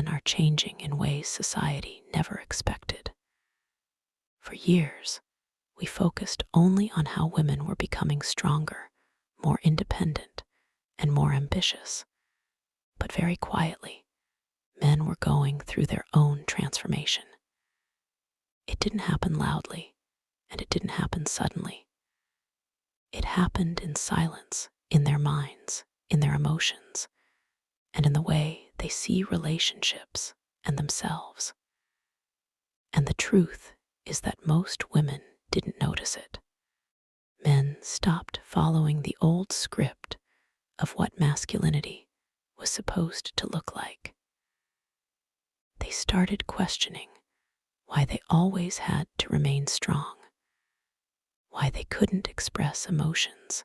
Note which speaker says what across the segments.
Speaker 1: men are changing in ways society never expected. For years, we focused only on how women were becoming stronger, more independent, and more ambitious. But very quietly, men were going through their own transformation. It didn't happen loudly, and it didn't happen suddenly. It happened in silence, in their minds, in their emotions, and in the way they see relationships and themselves. And the truth is that most women didn't notice it. Men stopped following the old script of what masculinity was supposed to look like. They started questioning why they always had to remain strong, why they couldn't express emotions,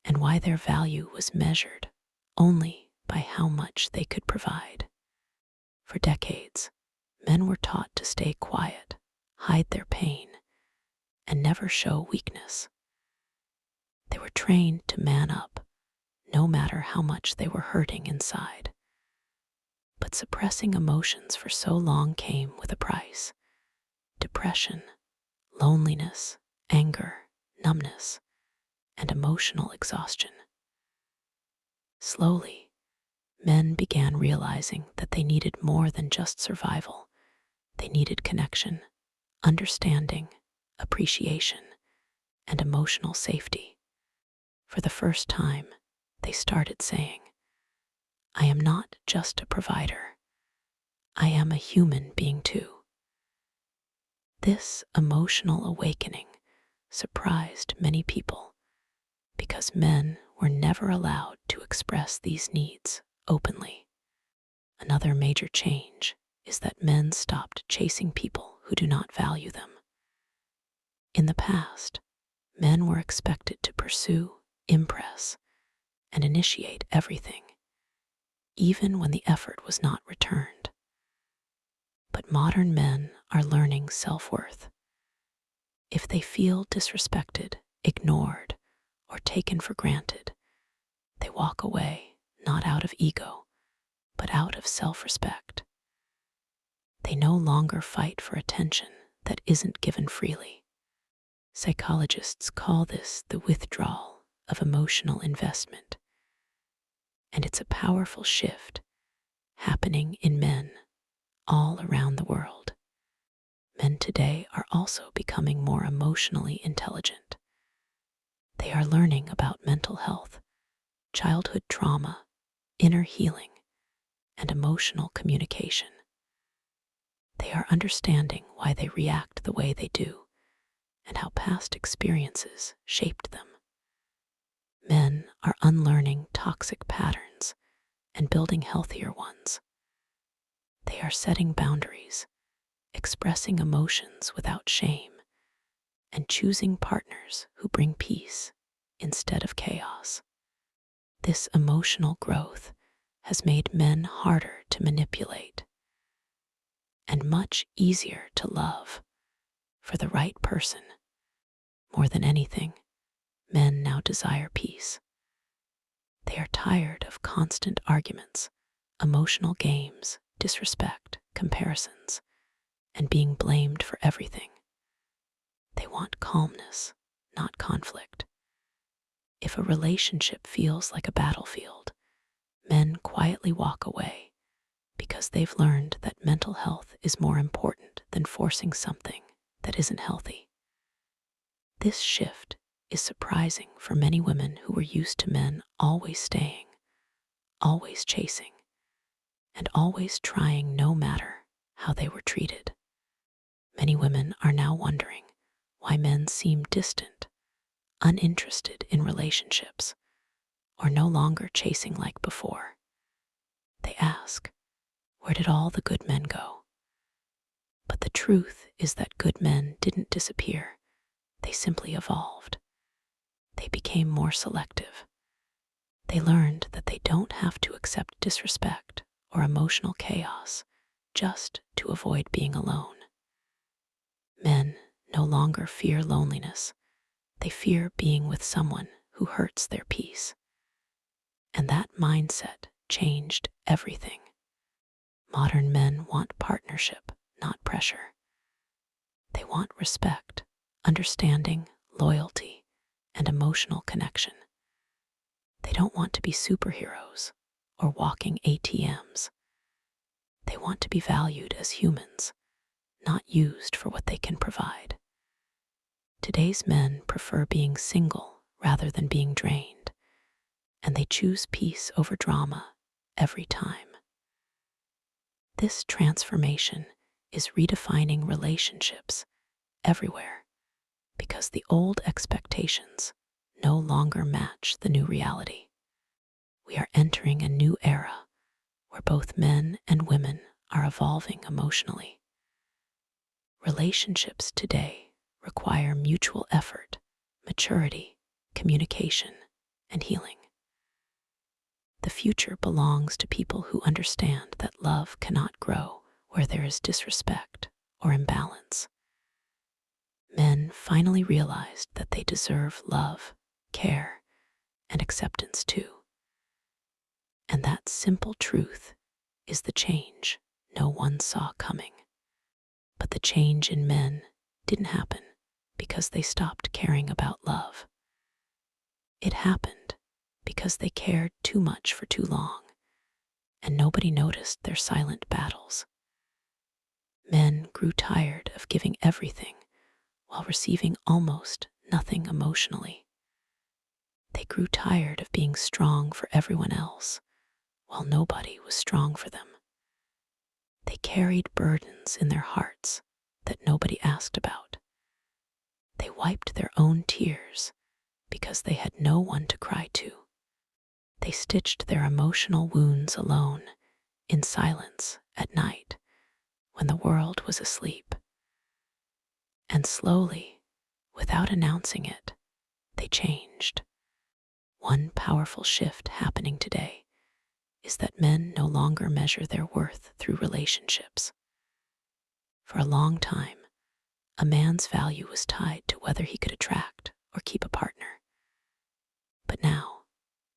Speaker 1: and why their value was measured only by how much they could provide. For decades, men were taught to stay quiet, hide their pain, and never show weakness. They were trained to man up, no matter how much they were hurting inside. But suppressing emotions for so long came with a price: depression, loneliness, anger, numbness, and emotional exhaustion. Slowly, men began realizing that they needed more than just survival. They needed connection, understanding, appreciation, and emotional safety. For the first time, they started saying, "I am not just a provider. I am a human being too." This emotional awakening surprised many people because men were never allowed to express these needs openly. Another major change is that men stopped chasing people who do not value them. In the past, men were expected to pursue, impress, and initiate everything, even when the effort was not returned. But modern men are learning self-worth. If they feel disrespected, ignored, or taken for granted, they walk away, not out of ego, but out of self-respect. They no longer fight for attention that isn't given freely. Psychologists call this the withdrawal of emotional investment, and it's a powerful shift happening in men all around the world. Men today are also becoming more emotionally intelligent. They are learning about mental health, childhood trauma, inner healing, and emotional communication. They are understanding why they react the way they do and how past experiences shaped them. Men are unlearning toxic patterns and building healthier ones. They are setting boundaries, expressing emotions without shame, and choosing partners who bring peace instead of chaos. This emotional growth has made men harder to manipulate and much easier to love for the right person. More than anything, men now desire peace. They are tired of constant arguments, emotional games, disrespect, comparisons, and being blamed for everything. They want calmness, not conflict. If a relationship feels like a battlefield, men quietly walk away because they've learned that mental health is more important than forcing something that isn't healthy. This shift is surprising for many women who were used to men always staying, always chasing, and always trying no matter how they were treated. Many women are now wondering why men seem distant, uninterested in relationships, or no longer chasing like before. They ask, where did all the good men go? But the truth is that good men didn't disappear. They simply evolved. They became more selective. They learned that they don't have to accept disrespect or emotional chaos just to avoid being alone. Men no longer fear loneliness. They fear being with someone who hurts their peace. And that mindset changed everything. Modern men want partnership, not pressure. They want respect, understanding, loyalty, and emotional connection. They don't want to be superheroes or walking ATMs. They want to be valued as humans, not used for what they can provide. Today's men prefer being single rather than being drained, and they choose peace over drama every time. This transformation is redefining relationships everywhere because the old expectations no longer match the new reality. We are entering a new era where both men and women are evolving emotionally. Relationships today require mutual effort, maturity, communication, and healing. The future belongs to people who understand that love cannot grow where there is disrespect or imbalance. Men finally realized that they deserve love, care, and acceptance too. And that simple truth is the change no one saw coming. But the change in men didn't happen because they stopped caring about love. It happened because they cared too much for too long, and nobody noticed their silent battles. Men grew tired of giving everything while receiving almost nothing emotionally. They grew tired of being strong for everyone else while nobody was strong for them. They carried burdens in their hearts that nobody asked about. They wiped their own tears because they had no one to cry to. They stitched their emotional wounds alone, in silence at night, when the world was asleep. And slowly, without announcing it, they changed. One powerful shift happening today is that men no longer measure their worth through relationships. For a long time, a man's value was tied to whether he could attract or keep a partner. But now,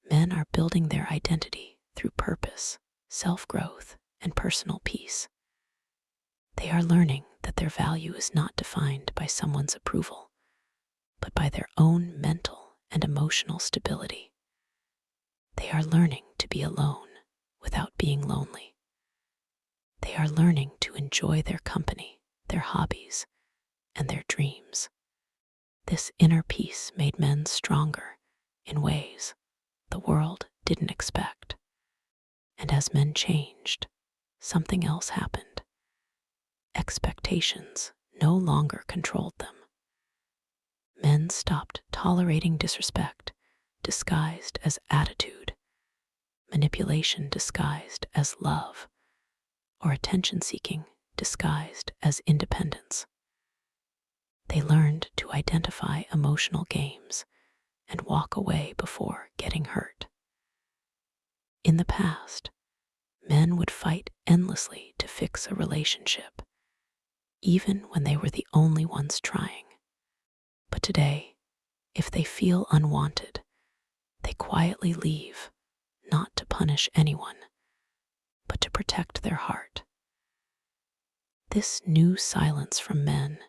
Speaker 1: men are building their identity through purpose, self-growth, and personal peace. They are learning that their value is not defined by someone's approval, but by their own mental and emotional stability. They are learning to be alone without being lonely. They are learning to enjoy their company, their hobbies, and their dreams. This inner peace made men stronger in ways the world didn't expect. And as men changed, something else happened. Expectations no longer controlled them. Men stopped tolerating disrespect disguised as attitude, manipulation disguised as love, or attention-seeking disguised as independence. They learned to identify emotional games and walk away before getting hurt. In the past, men would fight endlessly to fix a relationship, even when they were the only ones trying. But today, if they feel unwanted, they quietly leave, not to punish anyone, but to protect their heart. This new silence from men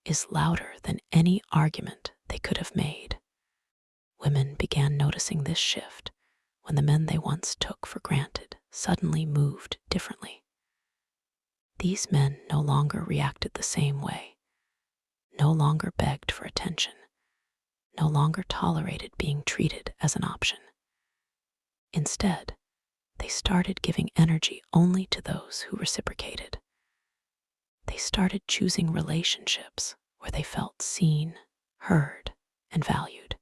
Speaker 1: is louder than any argument they could have made. Women began noticing this shift when the men they once took for granted suddenly moved differently. These men no longer reacted the same way, no longer begged for attention, no longer tolerated being treated as an option. Instead, they started giving energy only to those who reciprocated. They started choosing relationships where they felt seen, heard, and valued.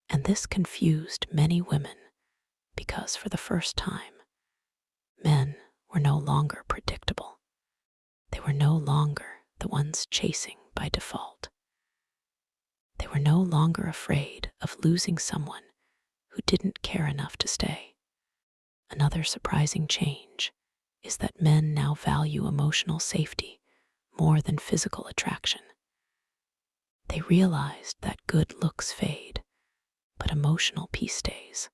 Speaker 1: And this confused many women because for the first time, men were no longer predictable. They were no longer the ones chasing by default. They were no longer afraid of losing someone who didn't care enough to stay. Another surprising change is that men now value emotional safety more than physical attraction. They realized that good looks fade, but emotional peace stays.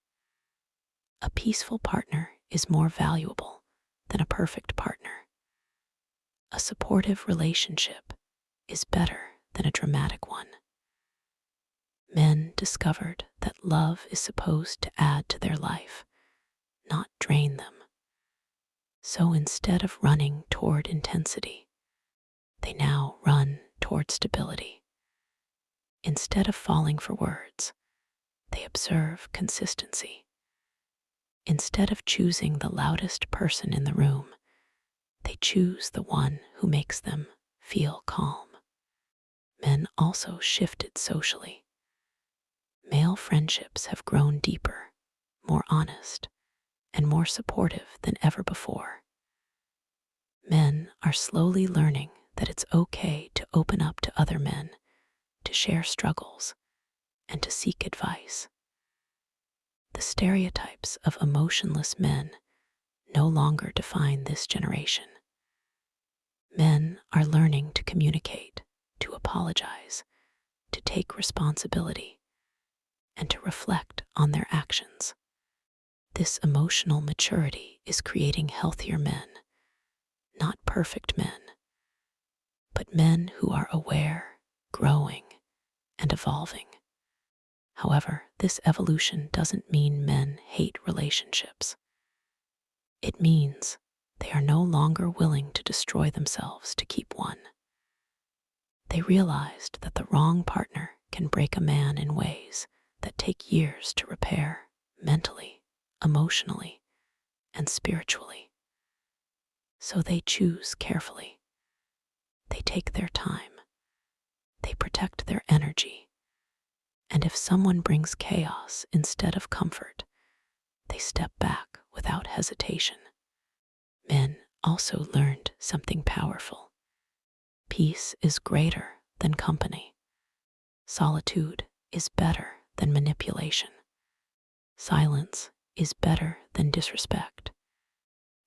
Speaker 1: A peaceful partner is more valuable than a perfect partner. A supportive relationship is better than a dramatic one. Men discovered that love is supposed to add to their life, not drain them. So instead of running toward intensity, they now run toward stability. Instead of falling for words, they observe consistency. Instead of choosing the loudest person in the room, they choose the one who makes them feel calm. Men also shifted socially. Male friendships have grown deeper, more honest, and more supportive than ever before. Men are slowly learning that it's okay to open up to other men, to share struggles, and to seek advice. The stereotypes of emotionless men no longer define this generation. Men are learning to communicate, to apologize, to take responsibility, and to reflect on their actions. This emotional maturity is creating healthier men, not perfect men, but men who are aware, growing, and evolving. However, this evolution doesn't mean men hate relationships. It means they are no longer willing to destroy themselves to keep one. They realized that the wrong partner can break a man in ways that take years to repair, mentally, emotionally, and spiritually. So they choose carefully. They take their time. They protect their energy. And if someone brings chaos instead of comfort, they step back without hesitation. Men also learned something powerful. Peace is greater than company. Solitude is better than manipulation. Silence is better than disrespect.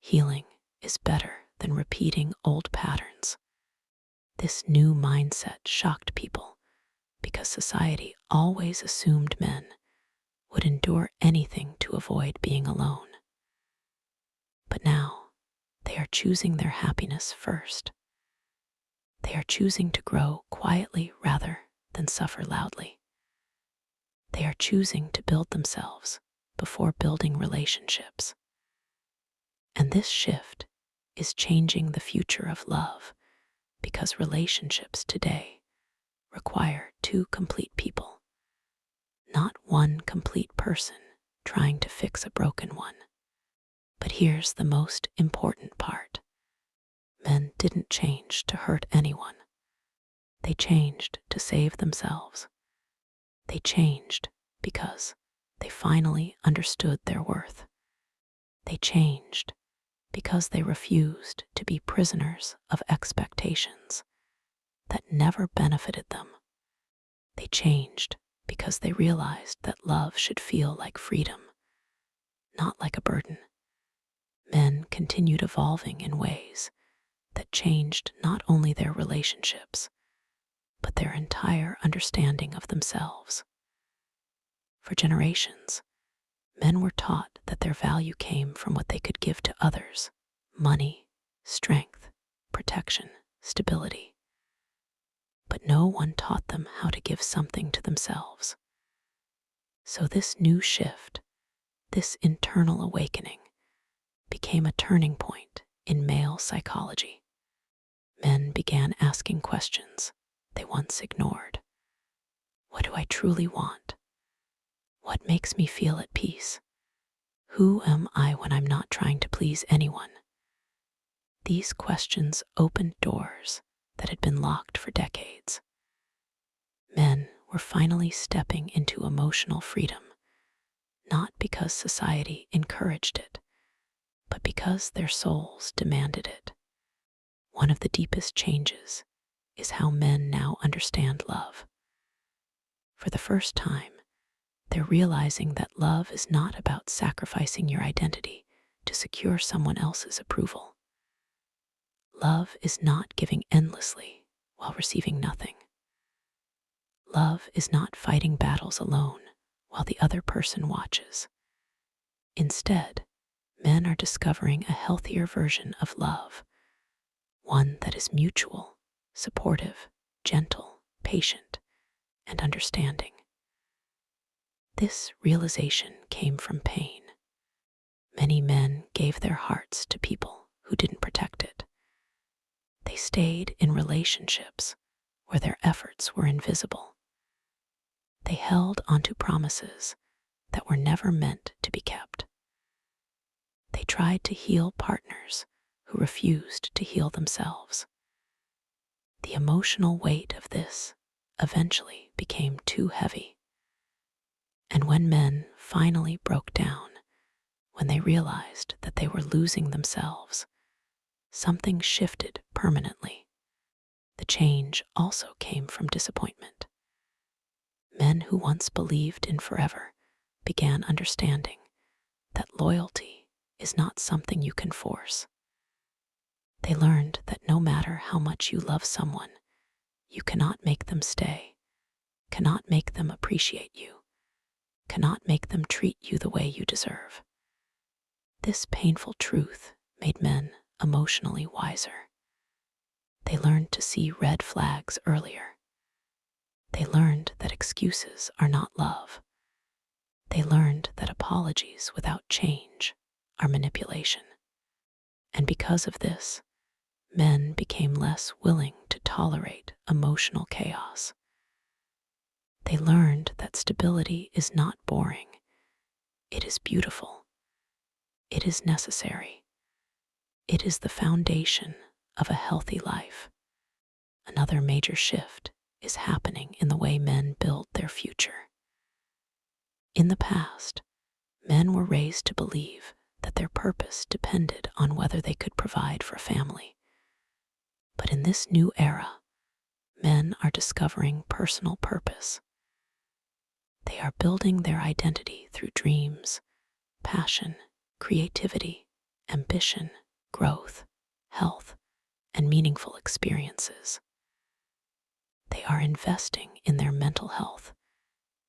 Speaker 1: Healing is better than repeating old patterns. This new mindset shocked people because society always assumed men would endure anything to avoid being alone. But now, they are choosing their happiness first. They are choosing to grow quietly rather than suffer loudly. They are choosing to build themselves before building relationships. And this shift is changing the future of love because relationships today require two complete people, not one complete person trying to fix a broken one. But here's the most important part. Men didn't change to hurt anyone. They changed to save themselves. They changed because they finally understood their worth. They changed because they refused to be prisoners of expectations that never benefited them. They changed because they realized that love should feel like freedom, not like a burden. Men continued evolving in ways that changed not only their relationships, but their entire understanding of themselves. For generations, men were taught that their value came from what they could give to others: money, strength, protection, stability. But no one taught them how to give something to themselves. So this new shift, this internal awakening, became a turning point in male psychology. Men began asking questions they once ignored. What do I truly want? What makes me feel at peace? Who am I when I'm not trying to please anyone? These questions opened doors that had been locked for decades. Men were finally stepping into emotional freedom, not because society encouraged it, but because their souls demanded it. One of the deepest changes is how men now understand love. For the first time, they're realizing that love is not about sacrificing your identity to secure someone else's approval. Love is not giving endlessly while receiving nothing. Love is not fighting battles alone while the other person watches. Instead, Men are discovering a healthier version of love, one that is mutual, supportive, gentle, patient, and understanding. This realization came from pain. Many men gave their hearts to people who didn't protect it. They stayed in relationships where their efforts were invisible. They held onto promises that were never meant to be kept. They tried to heal partners who refused to heal themselves. The emotional weight of this eventually became too heavy. And when men finally broke down, when they realized that they were losing themselves, something shifted permanently. The change also came from disappointment. Men who once believed in forever began understanding that loyalty is not something you can force. They learned that no matter how much you love someone, you cannot make them stay, cannot make them appreciate you, cannot make them treat you the way you deserve. This painful truth made men emotionally wiser. They learned to see red flags earlier. They learned that excuses are not love. They learned that apologies without change are manipulation. And because of this, men became less willing to tolerate emotional chaos. They learned that stability is not boring. It is beautiful. It is necessary. It is the foundation of a healthy life. Another major shift is happening in the way men build their future. In the past, men were raised to believe that their purpose depended on whether they could provide for a family. But in this new era, men are discovering personal purpose. They are building their identity through dreams, passion, creativity, ambition, growth, health, and meaningful experiences. They are investing in their mental health,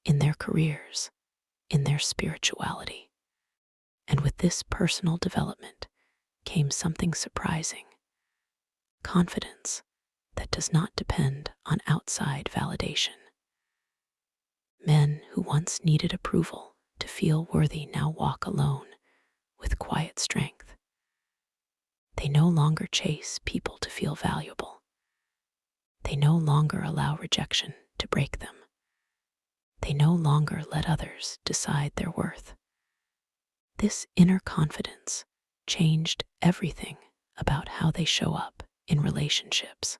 Speaker 1: in their careers, in their spirituality. And with this personal development came something surprising: confidence that does not depend on outside validation. Men who once needed approval to feel worthy now walk alone with quiet strength. They no longer chase people to feel valuable. They no longer allow rejection to break them. They no longer let others decide their worth. This inner confidence changed everything about how they show up in relationships.